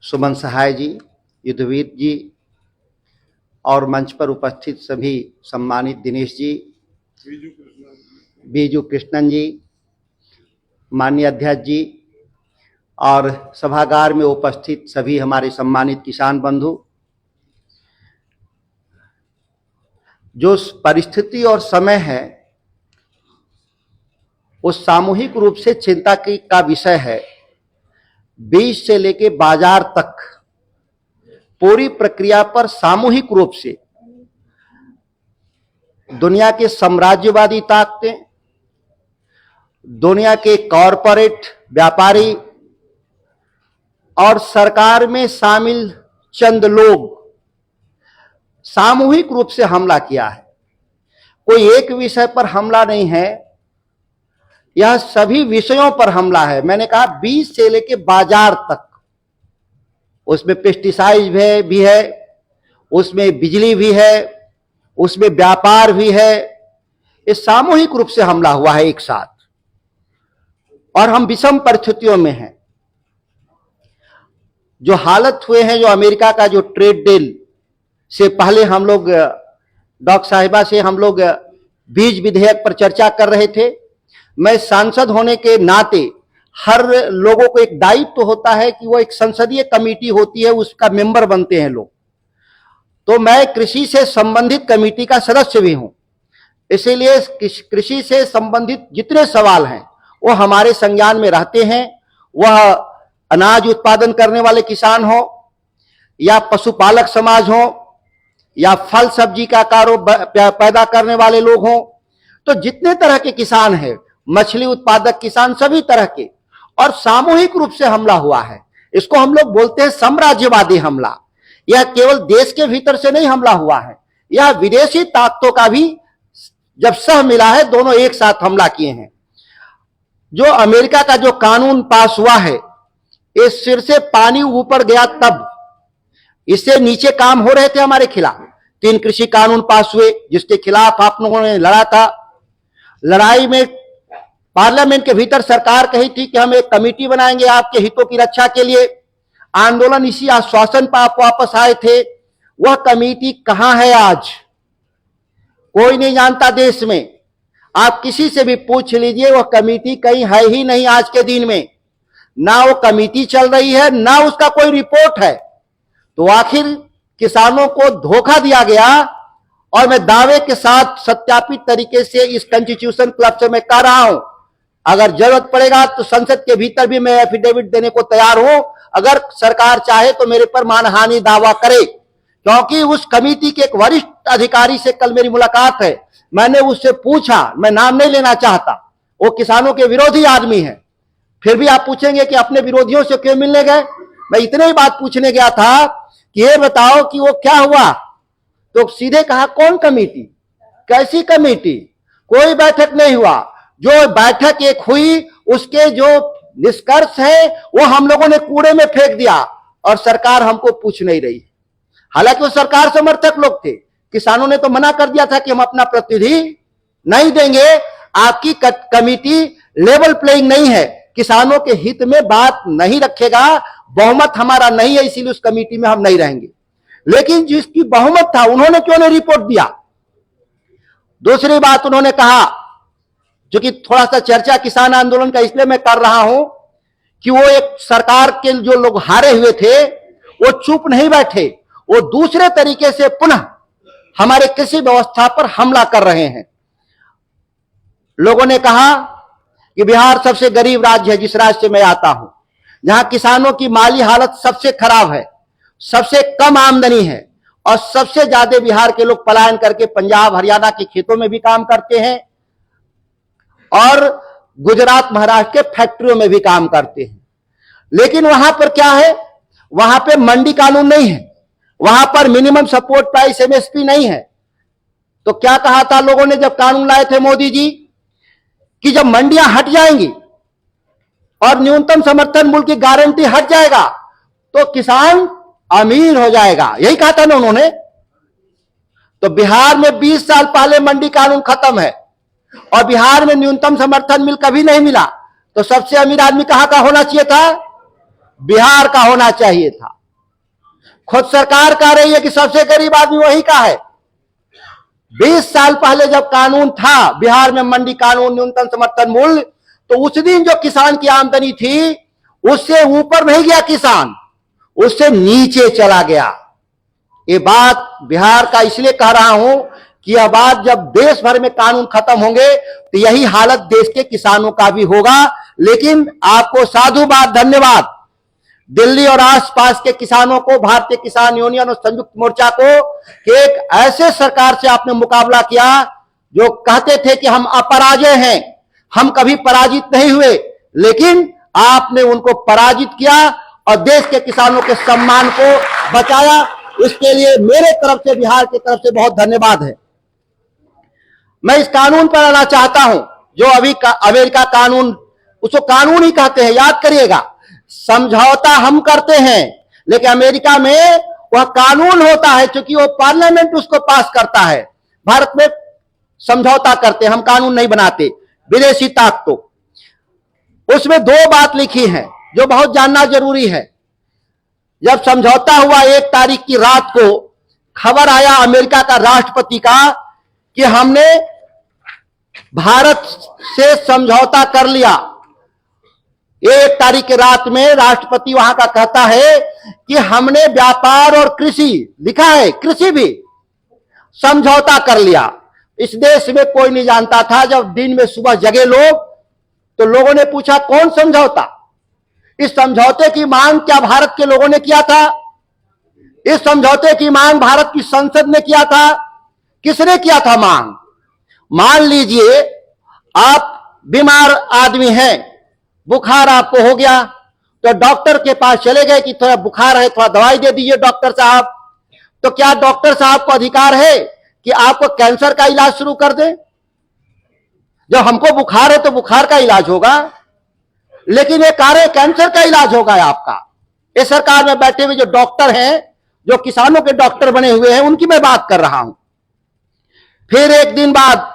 सुमन सहाय जी, युद्धवीर जी और मंच पर उपस्थित सभी सम्मानित दिनेश जी, बीजू कृष्णन जी, माननीय अध्यक्ष जी और सभागार में उपस्थित सभी हमारे सम्मानित किसान बंधु, जो परिस्थिति और समय है वो सामूहिक रूप से चिंता का विषय है। बीज से लेके बाजार तक पूरी प्रक्रिया पर सामूहिक रूप से दुनिया के साम्राज्यवादी ताकतें, दुनिया के कॉरपोरेट व्यापारी और सरकार में शामिल चंद लोग सामूहिक रूप से हमला किया है। कोई एक विषय पर हमला नहीं है, यह सभी विषयों पर हमला है। मैंने कहा बीज से लेके बाजार तक, उसमें पेस्टिसाइड भी है, उसमें बिजली भी है, उसमें व्यापार भी है। ये सामूहिक रूप से हमला हुआ है एक साथ, और हम विषम परिस्थितियों में हैं। जो हालत हुए हैं, जो अमेरिका का जो ट्रेड डील से पहले हम लोग डॉक्टर साहिबा से हम लोग बीज विधेयक पर चर्चा कर रहे थे। मैं सांसद होने के नाते हर लोगों को एक दायित्व तो होता है कि वो एक संसदीय कमेटी होती है, उसका मेंबर बनते हैं लोग। तो मैं कृषि से संबंधित कमेटी का सदस्य भी हूं, इसीलिए कृषि से संबंधित जितने सवाल हैं वो हमारे संज्ञान में रहते हैं। वह अनाज उत्पादन करने वाले किसान हो या पशुपालक समाज हो या फल सब्जी का कारोबार पैदा करने वाले लोग हों, तो जितने तरह के किसान हैं, मछली उत्पादक किसान, सभी तरह के, और सामूहिक रूप से हमला हुआ है। इसको हम लोग बोलते हैं साम्राज्यवादी हमला। यह केवल देश के भीतर से नहीं हमला हुआ है, यह विदेशी ताकतों का भी जब सह मिला है, दोनों एक साथ हमला किए हैं। जो अमेरिका का जो कानून पास हुआ है, ये सिर से पानी ऊपर गया तब। इससे नीचे काम हो रहे थे हमारे खिलाफ। 3 कृषि कानून पास हुए जिसके खिलाफ आप लोगों ने लड़ा था। लड़ाई में पार्लियामेंट के भीतर सरकार कही थी कि हम एक कमेटी बनाएंगे आपके हितों की रक्षा के लिए। आंदोलन इसी आश्वासन पर आप वापस आए थे। वह कमेटी कहां है आज? कोई नहीं जानता देश में। आप किसी से भी पूछ लीजिए, वह कमेटी कहीं है ही नहीं आज के दिन में। ना वो कमेटी चल रही है, ना उसका कोई रिपोर्ट है। तो आखिर किसानों को धोखा दिया गया। और मैं दावे के साथ सत्यापित तरीके से इस कॉन्स्टिट्यूशन क्लब से मैं कह रहा हूं, अगर जरूरत पड़ेगा तो संसद के भीतर भी मैं एफिडेविट देने को तैयार हूं। अगर सरकार चाहे तो मेरे पर मानहानि दावा करे, क्योंकि उस कमेटी के एक वरिष्ठ अधिकारी से कल मेरी मुलाकात है। मैंने उससे पूछा, मैं नाम नहीं लेना चाहता, वो किसानों के विरोधी आदमी है। फिर भी आप पूछेंगे कि अपने विरोधियों से क्यों मिलने गए? मैं इतने ही बात पूछने गया था कि ये बताओ कि वो क्या हुआ। तो सीधे कहा, कौन कमेटी, कैसी कमेटी? कोई बैठक नहीं हुआ। जो बैठक एक हुई, उसके जो निष्कर्ष है वो हम लोगों ने कूड़े में फेंक दिया, और सरकार हमको पूछ नहीं रही। हालांकि वो सरकार समर्थक लोग थे। किसानों ने तो मना कर दिया था कि हम अपना प्रतिनिधि नहीं देंगे, आपकी कमेटी लेवल प्लेइंग नहीं है, किसानों के हित में बात नहीं रखेगा, बहुमत हमारा नहीं है, इसीलिए उस कमेटी में हम नहीं रहेंगे। लेकिन जिसकी बहुमत था, उन्होंने क्यों नहीं रिपोर्ट दिया? दूसरी बात उन्होंने कहा, जो कि थोड़ा सा चर्चा किसान आंदोलन का इसलिए मैं कर रहा हूं कि वो एक सरकार के जो लोग हारे हुए थे वो चुप नहीं बैठे, वो दूसरे तरीके से पुनः हमारे कृषि व्यवस्था पर हमला कर रहे हैं। लोगों ने कहा कि बिहार सबसे गरीब राज्य है, जिस राज्य से मैं आता हूं, जहां किसानों की माली हालत सबसे खराब है, सबसे कम आमदनी है, और सबसे ज्यादा बिहार के लोग पलायन करके पंजाब हरियाणा के खेतों में भी काम करते हैं और गुजरात महाराष्ट्र के फैक्ट्रियों में भी काम करते हैं। लेकिन वहां पर क्या है? वहां पे मंडी कानून नहीं है, वहां पर मिनिमम सपोर्ट प्राइस एमएसपी नहीं है। तो क्या कहा था लोगों ने जब कानून लाए थे मोदी जी, कि जब मंडियां हट जाएंगी और न्यूनतम समर्थन मूल्य की गारंटी हट जाएगा तो किसान अमीर हो जाएगा। यही कहा था ना उन्होंने। तो बिहार में 20 साल पहले मंडी कानून खत्म है और बिहार में न्यूनतम समर्थन मूल्य कभी नहीं मिला। तो सबसे अमीर आदमी कहां का होना चाहिए था? बिहार का होना चाहिए था। खुद सरकार कह रही है कि सबसे गरीब आदमी वही का है। 20 साल पहले जब कानून था बिहार में, मंडी कानून, न्यूनतम समर्थन मूल्य, तो उस दिन जो किसान की आमदनी थी उससे ऊपर नहीं गया किसान, उससे नीचे चला गया। ये बात बिहार का इसलिए कह रहा हूं कि यह बात जब देश भर में कानून खत्म होंगे तो यही हालत देश के किसानों का भी होगा। लेकिन आपको साधुवाद, धन्यवाद दिल्ली और आसपास के किसानों को, भारतीय किसान यूनियन और संयुक्त मोर्चा को, कि एक ऐसे सरकार से आपने मुकाबला किया जो कहते थे कि हम अपराजय हैं, हम कभी पराजित नहीं हुए, लेकिन आपने उनको पराजित किया और देश के किसानों के सम्मान को बचाया। इसके लिए मेरे तरफ से, बिहार की तरफ से बहुत धन्यवाद है। मैं इस कानून पर आना चाहता हूं जो अभी अमेरिका कानून, उसको कानून ही कहते हैं, याद करिएगा। समझौता हम करते हैं लेकिन अमेरिका में वह कानून होता है, क्योंकि वो पार्लियामेंट उसको पास करता है। भारत में समझौता करते हैं, हम कानून नहीं बनाते, विदेशी ताकतों। उसमें 2 बात लिखी है जो बहुत जानना जरूरी है। जब समझौता हुआ 1 तारीख की रात को खबर आया अमेरिका का राष्ट्रपति का कि हमने भारत से समझौता कर लिया। 1 तारीख की रात में राष्ट्रपति वहां का कहता है कि हमने व्यापार और कृषि, लिखा है कृषि भी, समझौता कर लिया। इस देश में कोई नहीं जानता था। जब दिन में सुबह जगे लोग तो लोगों ने पूछा कौन समझौता? इस समझौते की मांग क्या भारत के लोगों ने किया था? इस समझौते की मांग भारत की संसद ने किया था? किसने किया था मांग? मान लीजिए आप बीमार आदमी हैं, बुखार आपको हो गया, तो डॉक्टर के पास चले गए कि थोड़ा बुखार है, थोड़ा दवाई दे दीजिए डॉक्टर साहब। तो क्या डॉक्टर साहब को अधिकार है कि आपको कैंसर का इलाज शुरू कर दे? जब हमको बुखार है तो बुखार का इलाज होगा, लेकिन ये कह रहे कैंसर का इलाज होगा आपका। इस सरकार में बैठे हुए जो डॉक्टर हैं, जो किसानों के डॉक्टर बने हुए हैं, उनकी मैं बात कर रहा हूं। फिर 1 दिन बाद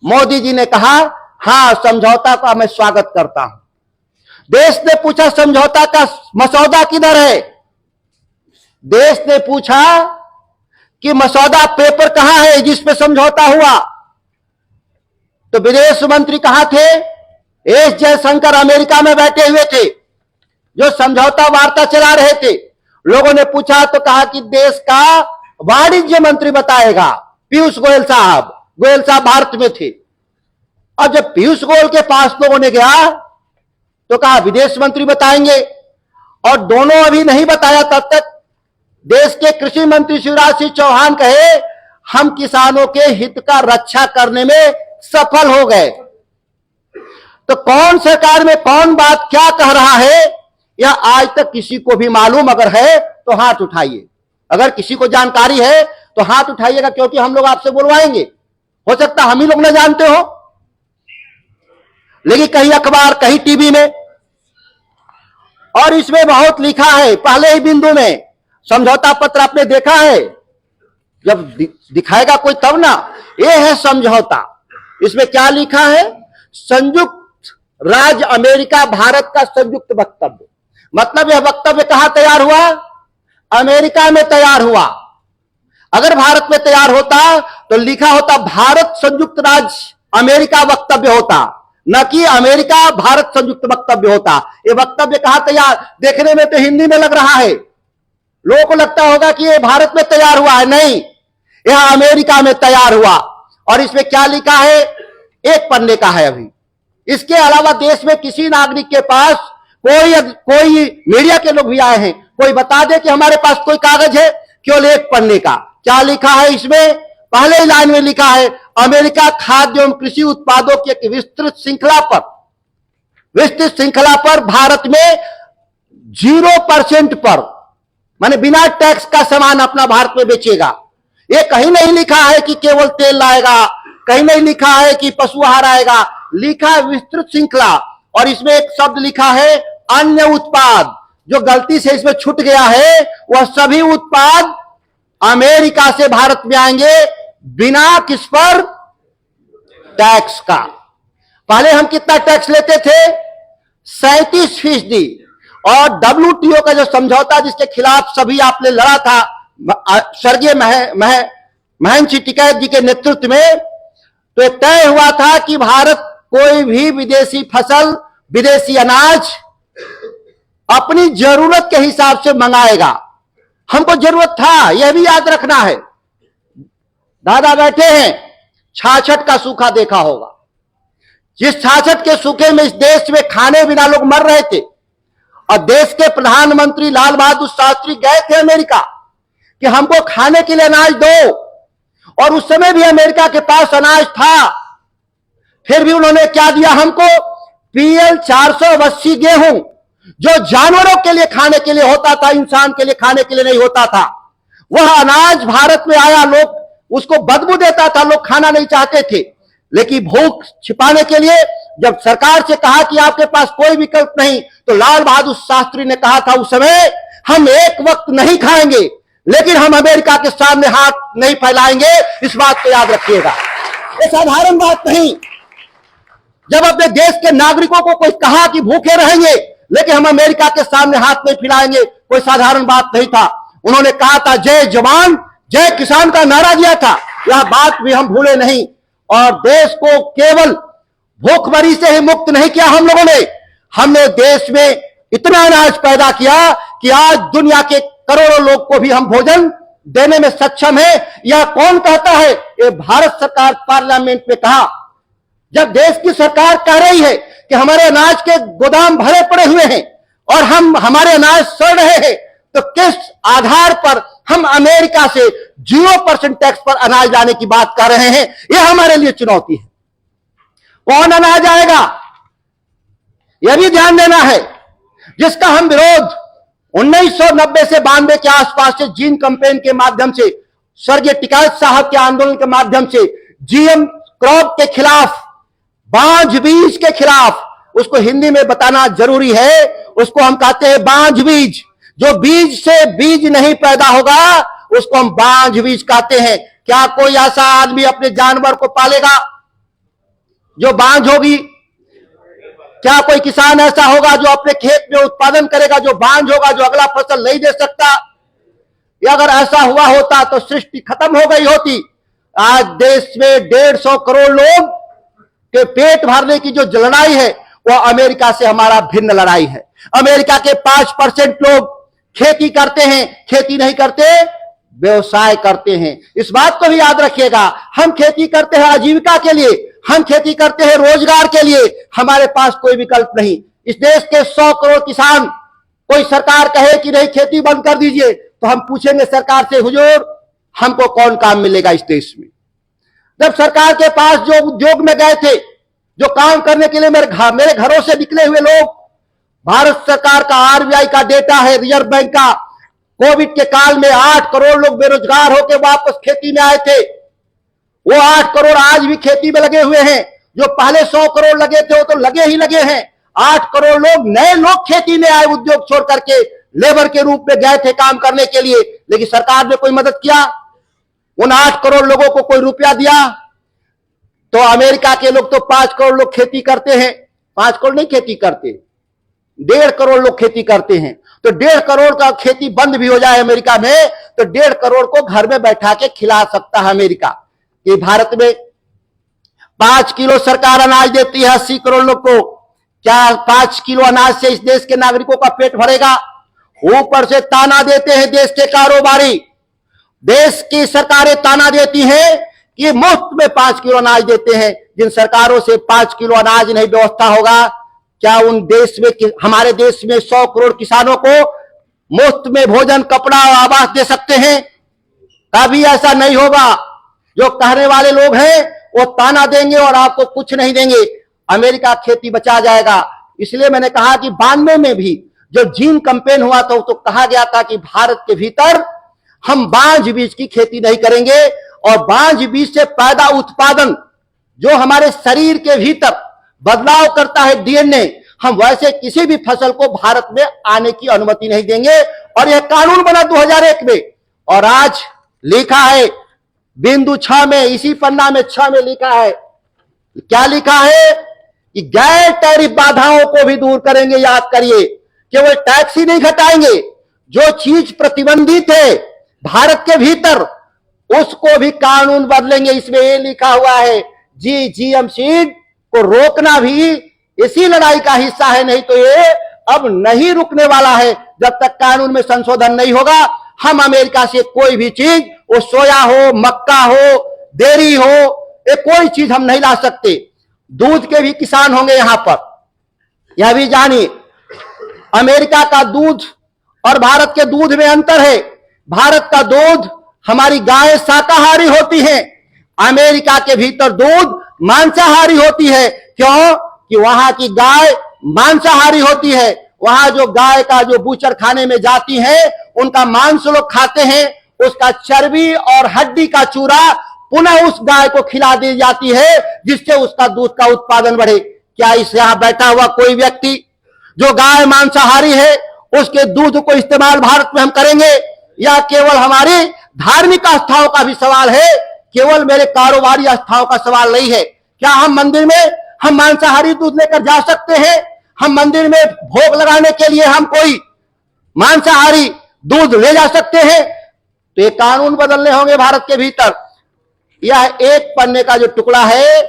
मोदी जी ने कहा हां, समझौता का मैं स्वागत करता हूं। देश ने पूछा समझौता का मसौदा किधर है? देश ने पूछा कि मसौदा पेपर कहां है जिस पे समझौता हुआ? तो विदेश मंत्री कहां थे? एस जयशंकर अमेरिका में बैठे हुए थे, जो समझौता वार्ता चला रहे थे। लोगों ने पूछा तो कहा कि देश का वाणिज्य मंत्री बताएगा, पीयूष गोयल साहब। गोयल साहब भारत में थे। और जब पीयूष गोयल के पास लोगों ने गया तो कहा विदेश मंत्री बताएंगे, और दोनों अभी नहीं बताया। तब तक देश के कृषि मंत्री शिवराज सिंह चौहान कहे हम किसानों के हित का रक्षा करने में सफल हो गए। तो कौन सरकार में कौन बात क्या कह रहा है, यह आज तक किसी को भी मालूम अगर है तो हाथ उठाइए। अगर किसी को जानकारी है तो हाथ उठाइएगा, क्योंकि हम लोग आपसे बुलवाएंगे। हो सकता हम ही लोग न जानते हो, लेकिन कहीं अखबार, कहीं टीवी में, और इसमें बहुत लिखा है। पहले ही बिंदु में समझौता पत्र आपने देखा है, जब दिखाएगा कोई तब ना। यह है समझौता। इसमें क्या लिखा है? संयुक्त राज्य अमेरिका भारत का संयुक्त वक्तव्य। मतलब यह वक्तव्य कहां तैयार हुआ? अमेरिका में तैयार हुआ। अगर भारत में तैयार होता तो लिखा होता भारत संयुक्त राज्य अमेरिका वक्तव्य होता, न कि अमेरिका भारत संयुक्त वक्तव्य होता। यह वक्तव्य कहां तैयार? देखने में तो हिंदी में लग रहा है, लोगों को लगता होगा कि यह भारत में तैयार हुआ है। नहीं, यह अमेरिका में तैयार हुआ। और इसमें क्या लिखा है? 1 पन्ने का है अभी। इसके अलावा देश में किसी नागरिक के पास कोई मीडिया के लोग भी आए हैं, कोई बता दे कि हमारे पास कोई कागज है, केवल 1 पन्ने का। क्या लिखा है इसमें? पहले लाइन में लिखा है अमेरिका खाद्य एवं कृषि उत्पादों की एक विस्तृत श्रृंखला पर भारत में 0% पर, माने बिना टैक्स का सामान अपना भारत में बेचेगा। ये कहीं नहीं लिखा है कि केवल तेल लाएगा, कहीं नहीं लिखा है कि पशु आहार आएगा, लिखा है विस्तृत श्रृंखला। और इसमें एक शब्द लिखा है अन्य उत्पाद। जो गलती से इसमें छूट गया है, वह सभी उत्पाद अमेरिका से भारत में आएंगे बिना किस पर? टैक्स का। पहले हम कितना टैक्स लेते थे? 37%। और WTO का जो समझौता जिसके खिलाफ सभी आपने लड़ा था स्वर्गीय महंत टिकैत जी के नेतृत्व में, तो तय हुआ था कि भारत कोई भी विदेशी फसल, विदेशी अनाज अपनी जरूरत के हिसाब से मंगाएगा। हमको जरूरत था, यह भी याद रखना है। दादा बैठे हैं, 66 का सूखा देखा होगा। जिस 66 के सूखे में इस देश में खाने बिना लोग मर रहे थे, और देश के प्रधानमंत्री लाल बहादुर शास्त्री गए थे अमेरिका कि हमको खाने के लिए अनाज दो, और उस समय भी अमेरिका के पास अनाज था। फिर भी उन्होंने क्या दिया हमको? PL 480 गेहूं, जो जानवरों के लिए खाने के लिए होता था, इंसान के लिए खाने के लिए नहीं होता था। वह अनाज भारत में आया, लोग उसको बदबू देता था, लोग खाना नहीं चाहते थे। लेकिन भूख छिपाने के लिए जब सरकार से कहा कि आपके पास कोई विकल्प नहीं, तो लाल बहादुर शास्त्री ने कहा था उस समय, हम एक वक्त नहीं खाएंगे, लेकिन हम अमेरिका के सामने हाथ नहीं फैलाएंगे। इस बात को याद रखिएगा, ये साधारण बात नहीं। जब अपने देश के नागरिकों को कोई कहा कि भूखे रहेंगे लेकिन हम अमेरिका के सामने हाथ नहीं फैलाएंगे, कोई साधारण बात नहीं था। उन्होंने कहा था जय जवान जय किसान का नारा दिया था, यह बात भी हम भूले नहीं। और देश को केवल भूखमरी से ही मुक्त नहीं किया हम लोगों ने, हमने देश में इतना अनाज पैदा किया कि आज दुनिया के करोड़ों लोग को भी हम भोजन देने में सक्षम है। यह कौन कहता है? ये भारत सरकार पार्लियामेंट में कहा। जब देश की सरकार कह रही है कि हमारे अनाज के गोदाम भरे पड़े हुए हैं और हमारे अनाज सड़ रहे हैं, तो किस आधार पर हम अमेरिका से 0% टैक्स पर अनाज लाने की बात कर रहे हैं? यह हमारे लिए चुनौती है। कौन अनाज आएगा, यह भी ध्यान देना है, जिसका हम विरोध 1990 से 92 के आसपास से जीन कैंपेन के माध्यम से, स्वर्गीय टिकैत साहब के आंदोलन के माध्यम से, GM क्रॉप के खिलाफ, बांझ बीज के खिलाफ, उसको हिंदी में बताना जरूरी है। उसको हम कहते हैं बांझ बीज। जो बीज से बीज नहीं पैदा होगा उसको हम बांझ बीज कहते हैं। क्या कोई ऐसा आदमी अपने जानवर को पालेगा जो बांझ होगी? क्या कोई किसान ऐसा होगा जो अपने खेत में उत्पादन करेगा जो बांझ होगा, जो अगला फसल नहीं दे सकता? या अगर ऐसा हुआ होता तो सृष्टि खत्म हो गई होती। आज देश में 150 करोड़ लोग के पेट भरने की जो लड़ाई है वह अमेरिका से हमारा भिन्न लड़ाई है। अमेरिका के 5% लोग खेती करते हैं, खेती नहीं करते, व्यवसाय करते हैं। इस बात को भी याद रखिएगा। हम खेती करते हैं आजीविका के लिए, हम खेती करते हैं रोजगार के लिए, हमारे पास कोई विकल्प नहीं। इस देश के 100 करोड़ किसान, कोई सरकार कहे कि नहीं खेती बंद कर दीजिए, तो हम पूछेंगे सरकार से, हुजूर हमको कौन काम मिलेगा इस देश में? जब सरकार के पास जो उद्योग में गए थे, जो काम करने के लिए मेरे घरों से निकले हुए लोग, भारत सरकार का RBI का डेटा है, रिजर्व बैंक का, कोविड के काल में 8 करोड़ लोग बेरोजगार होकर वापस खेती में आए थे। वो 8 करोड़ आज भी खेती में लगे हुए हैं। जो पहले 100 करोड़ लगे थे वो तो लगे ही लगे हैं। 8 करोड़ लोग, नए लोग खेती में आए, उद्योग छोड़ करके लेबर के रूप में गए थे काम करने के लिए, लेकिन सरकार ने कोई मदद किया? उन 8 करोड़ लोगों को कोई रुपया दिया? तो अमेरिका के लोग तो 5 करोड़ लोग खेती करते हैं। 5 करोड़ नहीं खेती करते, 1.5 करोड़ लोग खेती करते हैं। तो 1.5 करोड़ का खेती बंद भी हो जाए अमेरिका में तो 1.5 करोड़ को घर में बैठा के खिला सकता है अमेरिका। ये भारत में 5 किलो सरकार अनाज देती है 80 करोड़ लोग को। क्या 5 किलो अनाज से इस देश के नागरिकों का पेट भरेगा? ऊपर से ताना देते हैं देश के कारोबारी, देश की सरकारें ताना देती हैं कि मुफ्त में 5 किलो अनाज देते हैं। जिन सरकारों से 5 किलो अनाज नहीं व्यवस्था होगा, क्या उन देश में, हमारे देश में 100 करोड़ किसानों को मुफ्त में भोजन, कपड़ा और आवास दे सकते हैं? कभी ऐसा नहीं होगा। जो कहने वाले लोग हैं वो ताना देंगे और आपको कुछ नहीं देंगे। अमेरिका खेती बचा जाएगा। इसलिए मैंने कहा कि 92 में भी जो जीन कैंपेन हुआ था तो कहा गया था कि भारत के भीतर हम बांझ बीज की खेती नहीं करेंगे, और बांझ बीज से पैदा उत्पादन जो हमारे शरीर के भीतर बदलाव करता है DNA, हम वैसे किसी भी फसल को भारत में आने की अनुमति नहीं देंगे। और यह कानून बना 2001 में, और आज लिखा है बिंदु 6 में, इसी पन्ना में 6 में लिखा है, क्या लिखा है कि गैर टैरिफ बाधाओं को भी दूर करेंगे। याद करिए केवल टैक्स ही नहीं घटाएंगे, जो चीज प्रतिबंधित है भारत के भीतर उसको भी कानून बदलेंगे। इसमें ये लिखा हुआ है जीएम सीड को रोकना भी इसी लड़ाई का हिस्सा है, नहीं तो ये अब नहीं रुकने वाला है जब तक कानून में संशोधन नहीं होगा। हम अमेरिका से कोई भी चीज, वो सोया हो, मक्का हो, डेयरी हो, ये कोई चीज हम नहीं ला सकते। दूध के भी किसान होंगे यहां पर, यह भी जानिए। अमेरिका का दूध और भारत के दूध में अंतर है। भारत का दूध, हमारी गायें शाकाहारी होती हैं, अमेरिका के भीतर दूध मांसाहारी होती है। क्यों? कि वहां की गाय मांसाहारी होती है। वहां जो गाय का जो बूचर खाने में जाती है, उनका मांस लोग खाते हैं, उसका चर्बी और हड्डी का चूरा पुनः उस गाय को खिला दी जाती है, जिससे उसका दूध का उत्पादन बढ़े। क्या इस यहां बैठा हुआ कोई व्यक्ति जो गाय मांसाहारी है, उसके दूध को इस्तेमाल भारत में हम करेंगे? या केवल हमारी धार्मिक आस्थाओं का भी सवाल है, केवल मेरे कारोबारी आस्थाओं का सवाल नहीं है। क्या हम मंदिर में हम मांसाहारी दूध लेकर जा सकते हैं? हम मंदिर में भोग लगाने के लिए हम कोई मांसाहारी दूध ले जा सकते हैं? तो ये कानून बदलने होंगे भारत के भीतर। यह एक पन्ने का जो टुकड़ा है,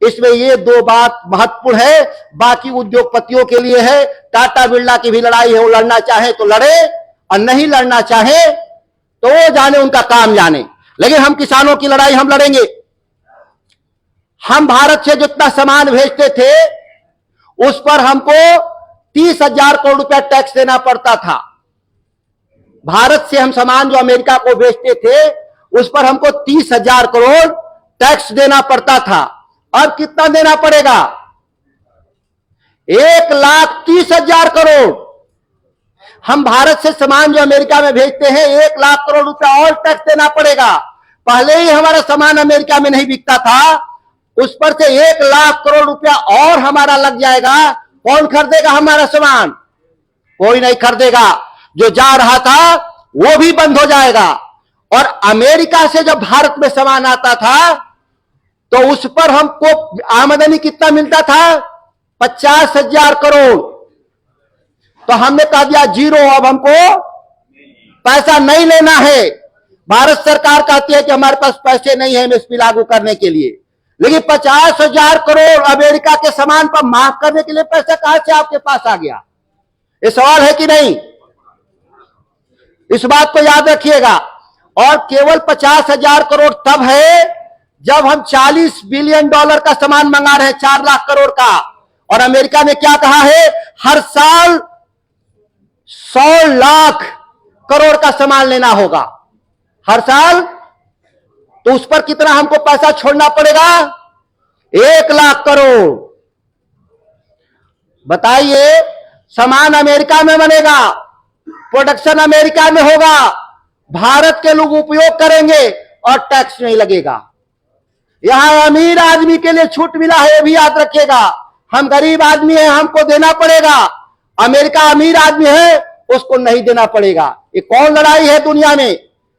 इसमें ये दो बात महत्वपूर्ण है, बाकी उद्योगपतियों के लिए है। टाटा बिरला की भी लड़ाई है, वो लड़ना चाहे तो लड़े और नहीं लड़ना चाहे तो वो जाने, उनका काम जाने। लेकिन हम किसानों की लड़ाई हम लड़ेंगे। हम भारत से जितना सामान भेजते थे उस पर हमको 30,000 करोड़ रुपया टैक्स देना पड़ता था। भारत से हम सामान जो अमेरिका को भेजते थे उस पर हमको 30,000 करोड़ टैक्स देना पड़ता था। अब कितना देना पड़ेगा? 1,30,000 करोड़। हम भारत से सामान जो अमेरिका में भेजते हैं 1,00,000 करोड़ रुपया और टैक्स देना पड़ेगा। पहले ही हमारा सामान अमेरिका में नहीं बिकता था, उस पर से 1,00,000 करोड़ रुपया और हमारा लग जाएगा। कौन खरीदेगा हमारा सामान? कोई नहीं खरीदेगा। जो जा रहा था वो भी बंद हो जाएगा। और अमेरिका से जब भारत में सामान आता था तो उस पर हमको आमदनी कितना मिलता था? 50,000 करोड़। तो हमने कह दिया जीरो, अब हमको पैसा नहीं लेना है। भारत सरकार कहती है कि हमारे पास पैसे नहीं है एमएसपी लागू करने के लिए, लेकिन 50,000 करोड़ अमेरिका के सामान पर माफ करने के लिए पैसा कहां से आपके पास आ गया? ये सवाल है कि नहीं? इस बात को याद रखिएगा। और केवल 50,000 करोड़ तब है जब हम 40 बिलियन डॉलर का सामान मंगा रहे हैं, 4 लाख करोड़ का। और अमेरिका ने क्या कहा है? हर साल 100 लाख करोड़ का सामान लेना होगा हर साल। तो उस पर कितना हमको पैसा छोड़ना पड़ेगा? 1,00,000 करोड़। बताइए, सामान अमेरिका में बनेगा, प्रोडक्शन अमेरिका में होगा, भारत के लोग उपयोग करेंगे और टैक्स नहीं लगेगा। यहां अमीर आदमी के लिए छूट मिला है, ये भी याद रखिएगा। हम गरीब आदमी हैं, हमको देना पड़ेगा। अमेरिका अमीर आदमी है, उसको नहीं देना पड़ेगा। ये कौन लड़ाई है दुनिया में?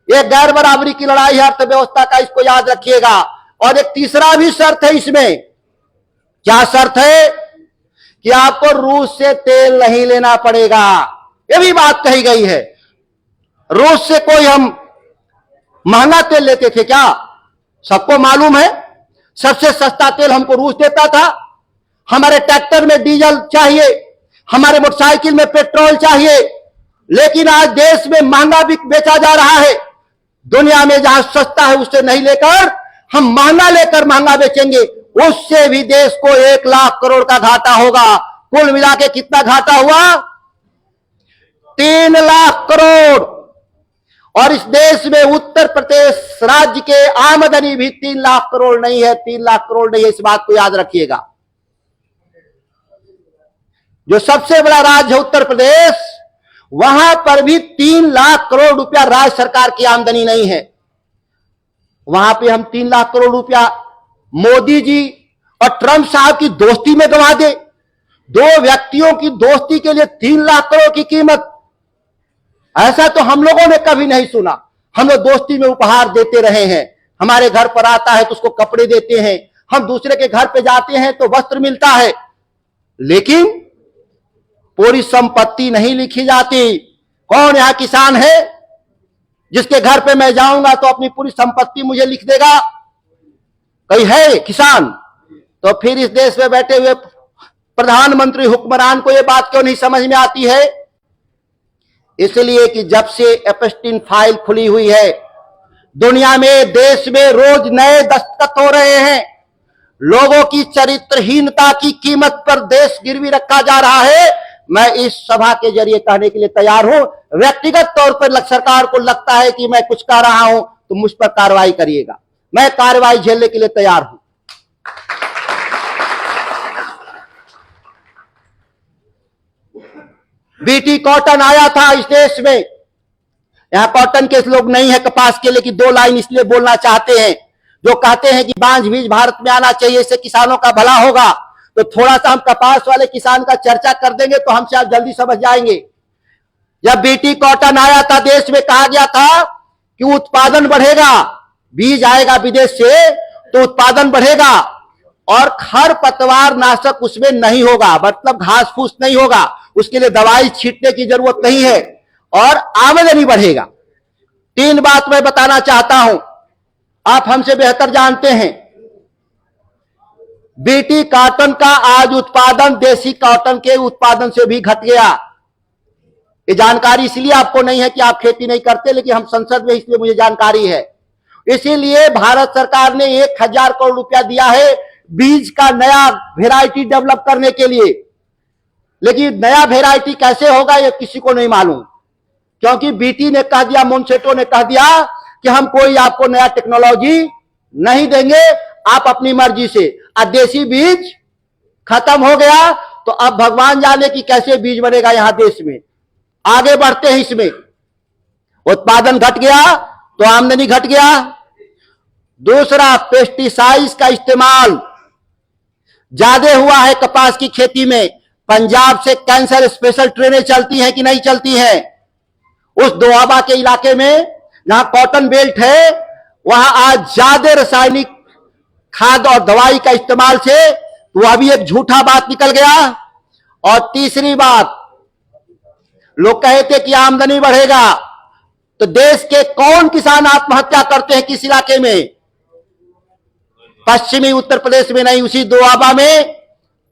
ये गैर बराबरी की लड़ाई है अर्थव्यवस्था का, इसको याद रखिएगा। और एक तीसरा भी शर्त है इसमें। क्या शर्त है? कि आपको रूस से तेल नहीं लेना पड़ेगा। ये भी बात कही गई है। रूस से कोई हम महंगा तेल लेते थे क्या? सबको मालूम है सबसे सस्ता तेल हमको रूस देता था। हमारे ट्रैक्टर में डीजल चाहिए, हमारे मोटरसाइकिल में पेट्रोल चाहिए, लेकिन आज देश में महंगा भी बेचा जा रहा है। दुनिया में जहां सस्ता है उससे नहीं लेकर हम महंगा लेकर महंगा बेचेंगे, उससे भी देश को 1,00,000 करोड़ का घाटा होगा। कुल मिला के कितना घाटा हुआ? 3,00,000 करोड़। और इस देश में उत्तर प्रदेश राज्य के आमदनी भी 3,00,000 करोड़ नहीं है, 3,00,000 करोड़ नहीं है। इस बात को याद रखिएगा। जो सबसे बड़ा राज्य है उत्तर प्रदेश, वहां पर भी 3,00,000 करोड़ रुपया राज्य सरकार की आमदनी नहीं है। वहां पे हम 3,00,000 करोड़ रुपया मोदी जी और ट्रंप साहब की दोस्ती में गंवा दे। दो व्यक्तियों की दोस्ती के लिए 3,00,000 करोड़ की कीमत, ऐसा तो हम लोगों ने कभी नहीं सुना। हम लोग दोस्ती में उपहार देते रहे हैं। हमारे घर पर आता है तो उसको कपड़े देते हैं, हम दूसरे के घर पे जाते हैं तो वस्त्र मिलता है। लेकिन पूरी संपत्ति नहीं लिखी जाती। कौन यहां किसान है जिसके घर पे मैं जाऊंगा तो अपनी पूरी संपत्ति मुझे लिख देगा? कोई है किसान? तो फिर इस देश में बैठे हुए प्रधानमंत्री हुक्मरान को यह बात क्यों नहीं समझ में आती है? इसलिए कि जब से एपस्टीन फाइल खुली हुई है, दुनिया में, देश में रोज नए दस्तखत हो रहे हैं। लोगों की चरित्रहीनता की कीमत पर देश गिरवी रखा जा रहा है। मैं इस सभा के जरिए कहने के लिए तैयार हूं, व्यक्तिगत तौर पर सरकार को लगता है कि मैं कुछ कर रहा हूं तो मुझ पर कार्रवाई करिएगा, मैं कार्रवाई झेलने के लिए तैयार हूं। बीटी कॉटन आया था इस देश में। यहां कॉटन के लोग नहीं है कपास के, लेकिन दो लाइन इसलिए बोलना चाहते हैं, जो कहते हैं कि बांझ बीज भारत में आना चाहिए, इससे किसानों का भला होगा। तो थोड़ा सा हम कपास वाले किसान का चर्चा कर देंगे तो हमसे आप जल्दी समझ जाएंगे। जब बीटी कॉटन आया था, देश में कहा गया था कि उत्पादन बढ़ेगा, बीज आएगा विदेश से तो उत्पादन बढ़ेगा और खरपतवार नाशक उसमें नहीं होगा, मतलब घास फूस नहीं होगा, उसके लिए दवाई छींटने की जरूरत नहीं है और आमदनी बढ़ेगा। तीन बात मैं बताना चाहता हूं, आप हमसे बेहतर जानते हैं। बीटी कॉटन का आज उत्पादन देसी कॉटन के उत्पादन से भी घट गया। ये जानकारी इसलिए आपको नहीं है कि आप खेती नहीं करते, लेकिन हम संसद में, इसलिए मुझे जानकारी है। इसीलिए भारत सरकार ने 1000 करोड़ रुपया दिया है बीज का नया वेराइटी डेवलप करने के लिए। लेकिन नया वेराइटी कैसे होगा ये किसी को नहीं मालूम, क्योंकि बीटी ने कह दिया, मोनसेटो ने कह दिया कि हम कोई आपको नया टेक्नोलॉजी नहीं देंगे, आप अपनी मर्जी से। देसी बीज खत्म हो गया तो अब भगवान जाने कि कैसे बीज बनेगा यहां देश में। आगे बढ़ते हैं, इसमें उत्पादन घट गया तो आमदनी घट गया। दूसरा, पेस्टिसाइड्स का इस्तेमाल ज्यादा हुआ है कपास की खेती में। पंजाब से कैंसर स्पेशल ट्रेनें चलती हैं कि नहीं चलती हैं? उस दोआबा के इलाके में जहां कॉटन बेल्ट है, वहां आज ज्यादा रासायनिक खाद और दवाई का इस्तेमाल से वह भी एक झूठा बात निकल गया। और तीसरी बात, लोग कहे थे कि आमदनी बढ़ेगा, तो देश के कौन किसान आत्महत्या करते हैं किस इलाके में? पश्चिमी उत्तर प्रदेश में नहीं, उसी दोआबा में,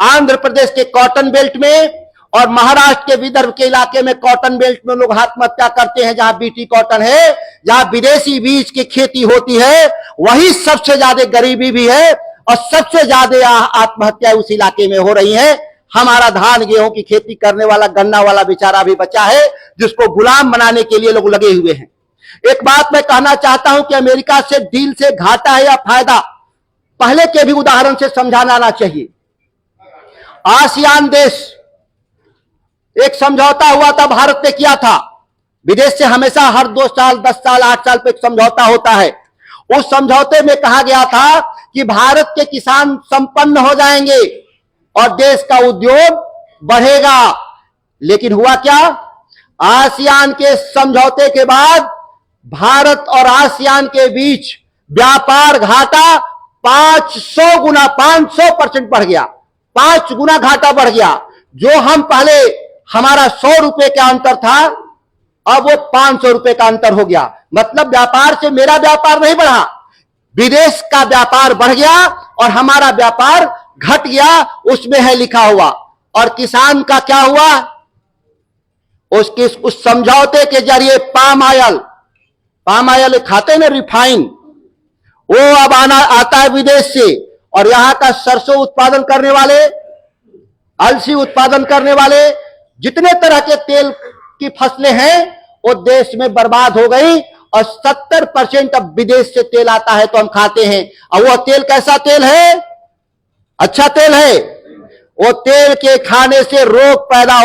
आंध्र प्रदेश के कॉटन बेल्ट में और महाराष्ट्र के विदर्भ के इलाके में कॉटन बेल्ट में लोग आत्महत्या करते हैं। जहां बीटी कॉटन है, जहां विदेशी बीज की खेती होती है, वही सबसे ज्यादा गरीबी भी है और सबसे ज्यादा आत्महत्या उस इलाके में हो रही है। हमारा धान गेहूं की खेती करने वाला, गन्ना वाला बेचारा भी बचा है, जिसको गुलाम बनाने के लिए लोग लगे हुए हैं। एक बात मैं कहना चाहता हूं कि अमेरिका से डील से घाटा है या फायदा, पहले के भी उदाहरण से समझाना आना चाहिए। आसियान देश, एक समझौता हुआ था, भारत ने किया था। विदेश से हमेशा हर 2 साल, 10 साल, 8 साल पे एक समझौता होता है। उस समझौते में कहा गया था कि भारत के किसान संपन्न हो जाएंगे और देश का उद्योग बढ़ेगा। लेकिन हुआ क्या? आसियान के समझौते के बाद भारत और आसियान के बीच व्यापार घाटा 500 गुना, 500% बढ़ गया। 5 गुना घाटा बढ़ गया। जो हम पहले, हमारा 100 रुपए का अंतर था, अब वो 500 रुपए का अंतर हो गया। मतलब व्यापार से मेरा व्यापार नहीं बढ़ा, विदेश का व्यापार बढ़ गया और हमारा व्यापार घट गया, उसमें है लिखा हुआ। और किसान का क्या हुआ? उस समझौते के जरिए पाम ऑयल खाते ना, रिफाइन, वो अब आता है विदेश से। और यहां का सरसों उत्पादन करने वाले, अलसी उत्पादन करने वाले, जितने तरह के तेल की फसलें हैं वो देश में बर्बाद हो गई और 70% अब विदेश से तेल आता है तो हम खाते हैं। और वो तेल कैसा तेल है? अच्छा तेल है। वो तेल के खाने से रोग पैदा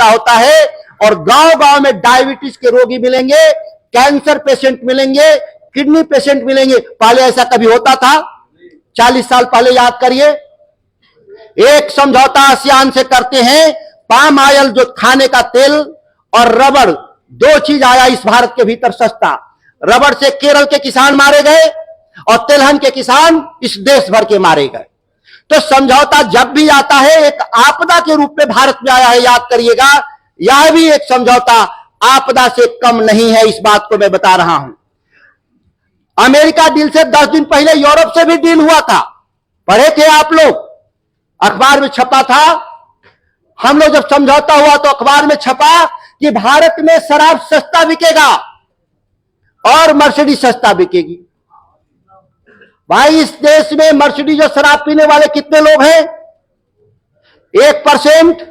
होता है और गांव-गांव में डायबिटीज के रोगी मिलेंगे, कैंसर पेशेंट मिलेंगे, किडनी पेशेंट मिलेंगे। पहले ऐसा कभी होता था? 40 साल पहले याद करिए। एक समझौता आसियान से करते हैं, पाम ऑयल जो खाने का तेल और रबड़, 2 चीज आया इस भारत के भीतर सस्ता। रबड़ से केरल के किसान मारे गए और तिलहन के किसान इस देश भर के मारे गए। तो समझौता जब भी आता है एक आपदा के रूप में भारत में आया है, याद करिएगा। यह भी एक समझौता आपदा से कम नहीं है, इस बात को मैं बता रहा हूं। अमेरिका डील से 10 दिन पहले यूरोप से भी डील हुआ था, पढ़े थे आप लोग, अखबार में छपा था। हम लोग जब समझौता हुआ तो अखबार में छपा कि भारत में शराब सस्ता बिकेगा और मर्सिडीज सस्ता बिकेगी। भाई, इस देश में मर्सिडीज और शराब पीने वाले कितने लोग हैं? 1%।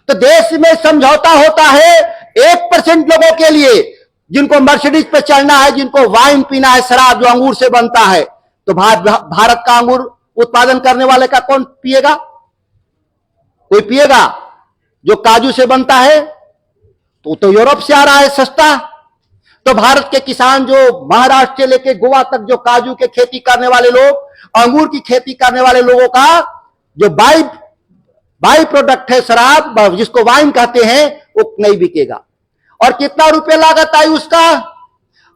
तो देश में समझौता होता है 1% लोगों के लिए, जिनको मर्सिडीज पे चढ़ना है, जिनको वाइन पीना है, शराब जो अंगूर से बनता है। तो भारत का अंगूर उत्पादन करने वाले का कौन पिएगा? कोई पिएगा? जो काजू से बनता है तो यूरोप से आ रहा है सस्ता। तो भारत के किसान जो महाराष्ट्र से लेकर गोवा तक जो काजू के खेती करने वाले लोग, अंगूर की खेती करने वाले लोगों का जो बाई प्रोडक्ट है शराब, जिसको वाइन कहते हैं, वो नहीं बिकेगा। और कितना रुपए लागत आई उसका?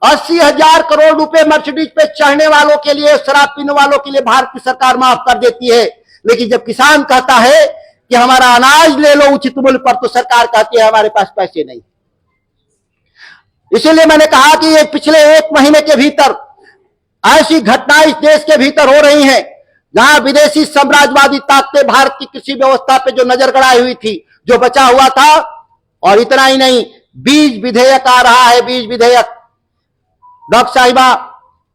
80,000 करोड़ रुपए मर्सिडीज पे चढ़ने वालों के लिए, शराब पीने वालों के लिए भारत की सरकार माफ कर देती है। लेकिन जब किसान कहता है कि हमारा अनाज ले लो उचित मूल्य पर, तो सरकार कहती है हमारे पास पैसे नहीं। इसीलिए मैंने कहा कि ये पिछले 1 महीने के भीतर ऐसी घटनाएं इस देश के भीतर हो रही हैं जहां विदेशी साम्राज्यवादी ताकतें भारत की कृषि व्यवस्था पे जो नजर गड़ाई हुई थी, जो बचा हुआ था। और इतना ही नहीं, बीज विधेयक आ रहा है, बीज विधेयक। डॉक्टर साहिबा,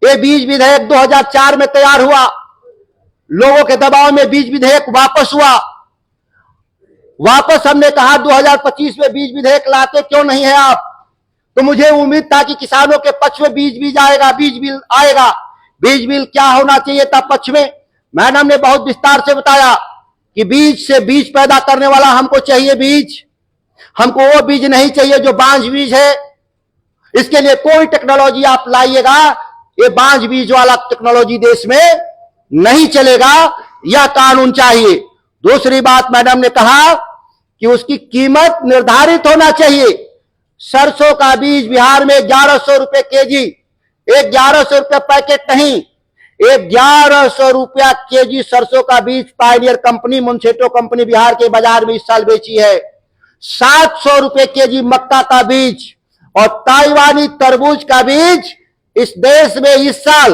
ये बीज विधेयक 2004 में तैयार हुआ, लोगों के दबाव में बीज विधेयक वापस हुआ। वापस हमने कहा 2025 में बीज विधेयक लाते क्यों नहीं है आप? तो मुझे उम्मीद था कि किसानों के पक्ष में बीज बिल आएगा। बीज बिल क्या होना चाहिए था पक्ष में? मैडम ने बहुत विस्तार से बताया कि बीज से बीज पैदा करने वाला हमको चाहिए बीज, हमको वो बीज नहीं चाहिए जो बांझ बीज है। इसके लिए कोई टेक्नोलॉजी आप लाइएगा, ये बांझ बीज वाला टेक्नोलॉजी देश में नहीं चलेगा, यह कानून चाहिए। दूसरी बात मैडम ने कहा कि उसकी कीमत निर्धारित होना चाहिए। सरसों का बीज बिहार में 1100 रुपए केजी, 1100 रुपए पैकेट नहीं, 1100 रुपया केजी सरसों का बीज पायनियर कंपनी, मुंसेटो कंपनी बिहार के बाजार में इस साल बेची है। 700 रुपए केजी मक्का का बीज और ताइवानी तरबूज का बीज इस देश में इस साल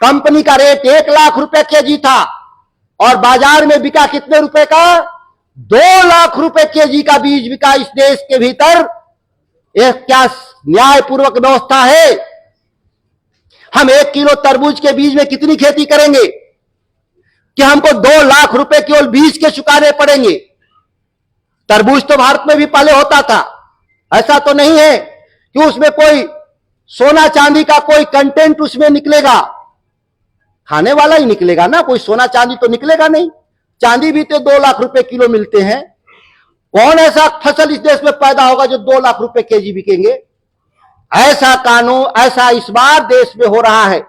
कंपनी का रेट 1 लाख रुपए केजी था और बाजार में बिका कितने रुपए का? 2 लाख रुपए केजी का बीज बिका इस देश के भीतर। यह क्या न्यायपूर्वक व्यवस्था है? हम 1 किलो तरबूज के बीज में कितनी खेती करेंगे कि हमको 2 लाख रुपए केवल बीज के चुकाने पड़ेंगे? तरबूज तो भारत में भी पहले होता था, ऐसा तो नहीं है कि उसमें कोई सोना चांदी का कोई कंटेंट उसमें निकलेगा। खाने वाला ही निकलेगा ना, कोई सोना चांदी तो निकलेगा नहीं। चांदी भी तो 2 लाख रुपए किलो मिलते हैं। कौन ऐसा फसल इस देश में पैदा होगा जो 2 लाख रुपए केजी बिकेंगे? ऐसा कानून, ऐसा इस बार देश में हो रहा है।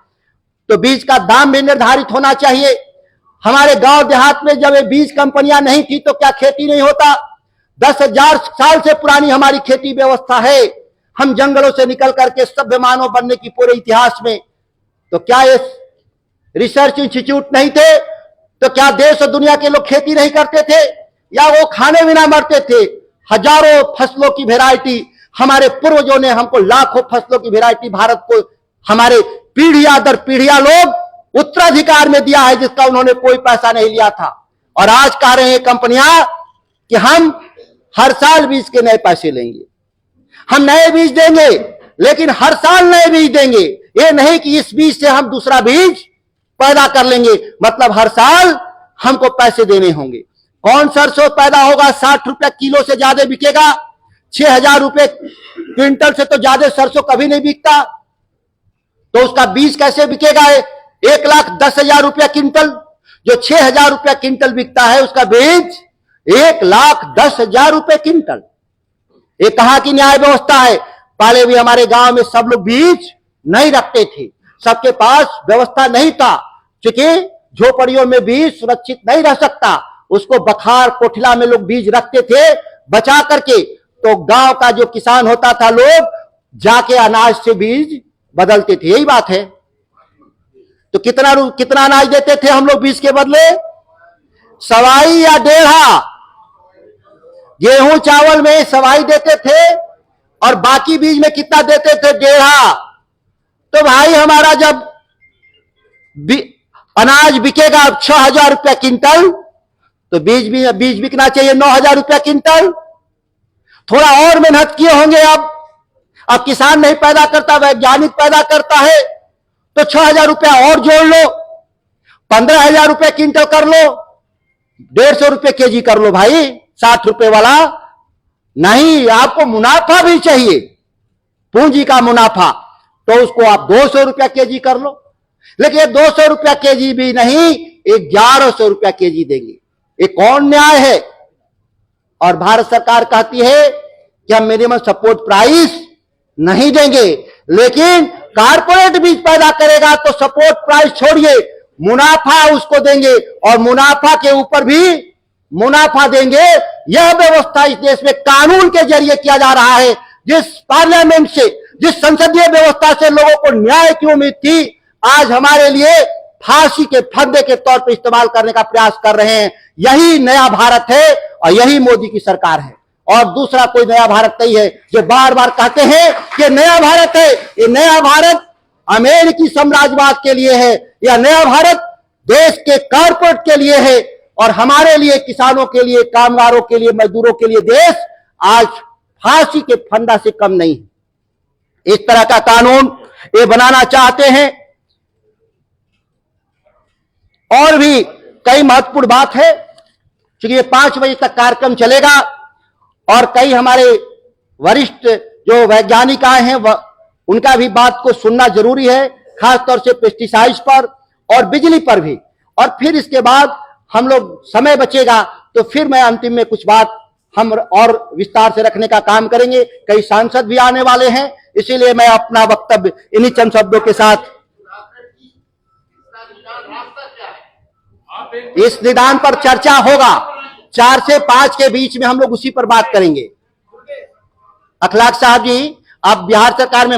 तो बीज का दाम भी निर्धारित होना चाहिए। हमारे गांव देहात में जब ये बीज कंपनियां नहीं थी तो क्या खेती नहीं होता? 10,000 साल से पुरानी हमारी खेती व्यवस्था है। हम जंगलों से निकल करके सभ्य मानव बनने की पूरे इतिहास में, तो क्या ये रिसर्च इंस्टीट्यूट नहीं थे? तो क्या देश और दुनिया के लोग खेती नहीं करते थे या वो खाने बिना मरते थे? हजारों फसलों की वैरायटी हमारे पूर्वजों ने हमको, लाखों फसलों की वैरायटी भारत को हमारे पीढ़ियां दर पीढ़ियां लोग उत्तराधिकार में दिया है, जिसका उन्होंने कोई पैसा नहीं लिया था। और आज कह रहे हैं कंपनियां कि हम हर साल बीज के नए पैसे लेंगे, हम नए बीज देंगे, लेकिन हर साल नए बीज देंगे। ये नहीं कि इस बीज से हम दूसरा बीज पैदा कर लेंगे, मतलब हर साल हमको पैसे देने होंगे। कौन सरसों पैदा होगा 60 रुपए किलो से ज्यादा बिकेगा? 6,000 रुपए क्विंटल से तो ज्यादा सरसों कभी नहीं बिकता। तो उसका बीज कैसे बिकेगा? 1,10,000 रुपया क्विंटल, जो 6,000 रुपया क्विंटल बिकता है उसका बीज 1,10,000 रुपए क्विंटल। ये कहां की न्याय व्यवस्था है? पहले भी हमारे गांव में सब लोग बीज नहीं रखते थे, सबके पास व्यवस्था नहीं था, क्योंकि झोपड़ियों में बीज सुरक्षित नहीं रह सकता। उसको बखार कोठिला में लोग बीज रखते थे बचा करके। तो गांव का जो किसान होता था, लोग जाके अनाज से बीज बदलते थे। यही बात है। तो कितना अनाज देते थे हम लोग बीज के बदले? सवाई या डेढ़ा, गेहूं चावल में सवाई देते थे और बाकी बीज में कितना देते थे? डेढ़ा। तो भाई हमारा जब अनाज बिकेगा 6,000 रुपया क्विंटल, तो बीज बिकना चाहिए 9,000 रुपया क्विंटल। थोड़ा और मेहनत किए होंगे। अब किसान नहीं पैदा करता, वैज्ञानिक पैदा करता है, तो 6,000 रुपया और जोड़ लो, 15,000 रुपये क्विंटल कर लो, 150 रुपये केजी कर लो भाई, 60 रुपये वाला नहीं। आपको मुनाफा भी चाहिए, पूंजी का मुनाफा, तो उसको आप 200 रुपया केजी कर लो। लेकिन 200 रुपया केजी भी नहीं, 1100 रुपया केजी देंगे। ये कौन न्याय है? और भारत सरकार कहती है कि हम मिनिमम सपोर्ट प्राइस नहीं देंगे, लेकिन कारपोरेट बीज पैदा करेगा तो सपोर्ट प्राइस छोड़िए, मुनाफा उसको देंगे, और मुनाफा के ऊपर भी मुनाफा देंगे। यह व्यवस्था इस देश में कानून के जरिए किया जा रहा है। जिस पार्लियामेंट से, जिस संसदीय व्यवस्था से लोगों को न्याय की उम्मीद थी, आज हमारे लिए फांसी के फंदे के तौर पर इस्तेमाल करने का प्रयास कर रहे हैं। यही नया भारत है और यही मोदी की सरकार है, और दूसरा कोई नया भारत नहीं है। जो बार बार कहते हैं कि नया भारत है, ये नया भारत अमेरिकी साम्राज्यवाद के लिए है, यह नया भारत देश के कारपोरेट के लिए है, और हमारे लिए, किसानों के लिए, कामगारों के लिए, मजदूरों के लिए देश आज फांसी के फंदा से कम नहीं है। इस तरह का कानून ये बनाना चाहते हैं। और भी कई महत्वपूर्ण बात है, क्योंकि ये 5 बजे तक कार्यक्रम चलेगा, और कई हमारे वरिष्ठ जो वैज्ञानिक आए हैं उनका भी बात को सुनना जरूरी है, खासतौर से पेस्टिसाइड्स पर और बिजली पर भी। और फिर इसके बाद हम लोग, समय बचेगा तो फिर मैं अंतिम में कुछ बात हम और विस्तार से रखने का काम करेंगे। कई सांसद भी आने वाले हैं, इसीलिए मैं अपना वक्तव्य इन्हीं चंद शब्दों के साथ, इस निदान पर चर्चा होगा 4 से 5 के बीच में, हम लोग उसी पर बात करेंगे। अखलाक साहब जी, आप बिहार सरकार में